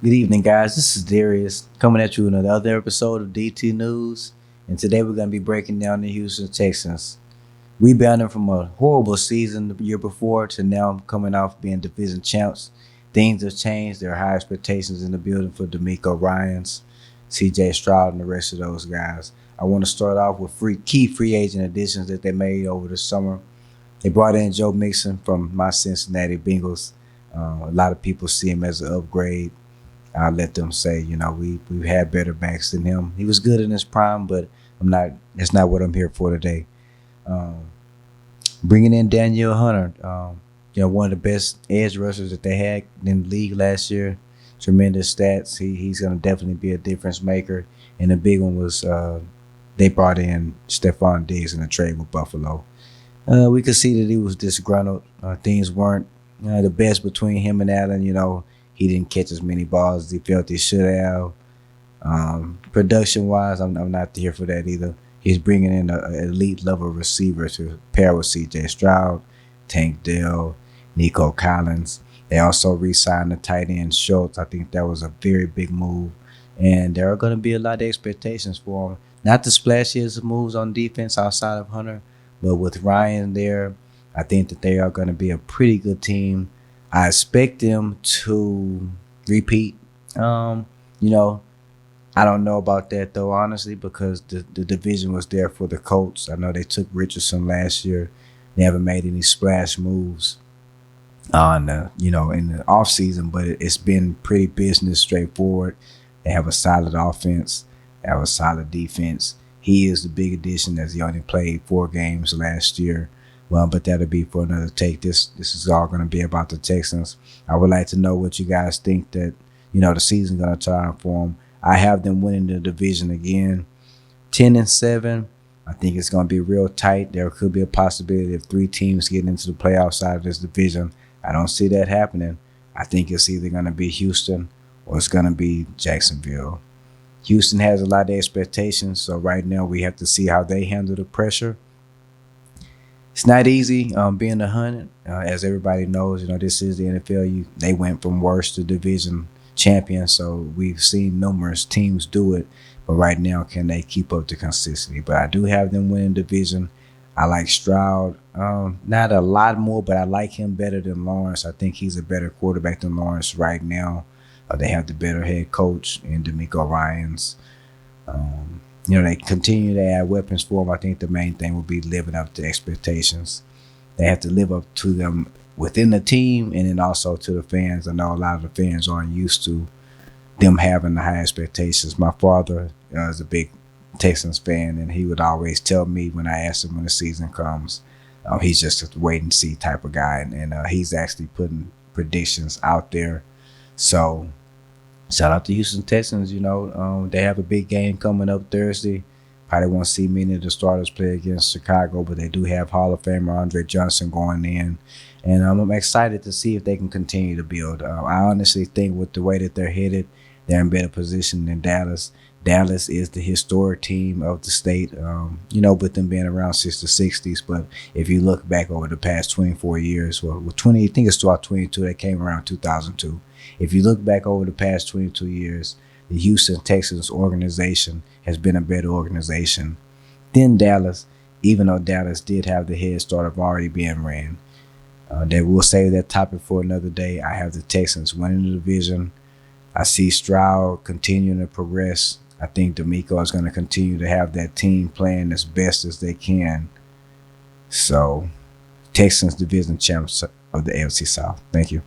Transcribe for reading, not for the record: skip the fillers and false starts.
Good evening, guys. This is Darius coming at you with another episode of DT News. And today we're going to be breaking down the Houston Texans. Rebounding from a horrible season the year before to now coming off being division champs. Things have changed. There are high expectations in the building for D'Amico Ryans, CJ Stroud, and the rest of those guys. I want to start off with key free agent additions that they made over the summer. They brought in Joe Mixon from my Cincinnati Bengals. A lot of people see him as an upgrade. I'll let them say, we've had better backs than him. He was good in his prime, but I'm not. That's not what I'm here for today. Um, Bringing in Daniel Hunter, one of the best edge rushers that they had in the league last year. Tremendous stats. He's going to definitely be a difference maker. And the big one was they brought in Stephon Diggs in a trade with Buffalo. We could see that he was disgruntled. Things weren't the best between him and Allen. He didn't catch as many balls as he felt he should have. Production-wise, I'm not here for that either. He's bringing in an elite-level receiver to pair with C.J. Stroud, Tank Dell, Nico Collins. They also re-signed the tight end Schultz. I think that was a very big move. And there are going to be a lot of expectations for him. Not the splashiest moves on defense outside of Hunter, but with Ryan there, I think that they are going to be a pretty good team. I expect them to repeat. I don't know about that though, honestly, because the division was there for the Colts. I know they took Richardson last year. They haven't made any splash moves in the offseason, but it's been pretty business straightforward. They have a solid offense. They have a solid defense. He is the big addition as he only played 4 games last year. Well, but that'll be for another take. This is all going to be about the Texans. I would like to know what you guys think that, the season's going to turn for them. I have them winning the division again. 10-7. I think it's going to be real tight. There could be a possibility of 3 teams getting into the playoffs out of this division. I don't see that happening. I think it's either going to be Houston or it's going to be Jacksonville. Houston has a lot of expectations, so right now we have to see how they handle the pressure. It's not easy being a Hunt. As everybody knows, this is the NFL. They went from worst to division champion, so we've seen numerous teams do it. But right now, can they keep up the consistency? But I do have them winning division. I like Stroud. Not a lot more, but I like him better than Lawrence. I think he's a better quarterback than Lawrence right now. They have the better head coach in D'Amico Ryans. They continue to add weapons for him. I think the main thing will be living up to expectations. They have to live up to them within the team and then also to the fans. I know a lot of the fans aren't used to them having the high expectations. My father is a big Texans fan, and he would always tell me when I asked him when the season comes, he's just a wait-and-see type of guy, and he's actually putting predictions out there. So shout out to Houston Texans. They have a big game coming up Thursday. Probably won't see many of the starters play against Chicago, but they do have Hall of Famer Andre Johnson going in. And I'm excited to see if they can continue to build. I honestly think with the way that they're headed, they're in better position than Dallas. Dallas is the historic team of the state, with them being around since the 60s. But if you look back over the past 24 years, I think it's throughout 22, they came around 2002. If you look back over the past 22 years, the Houston Texans organization has been a better organization than Dallas, even though Dallas did have the head start of already being ran. They will save that topic for another day. I have the Texans winning the division. I see Stroud continuing to progress. I think D'Amico is going to continue to have that team playing as best as they can. So, Texans division champs of the AFC South. Thank you.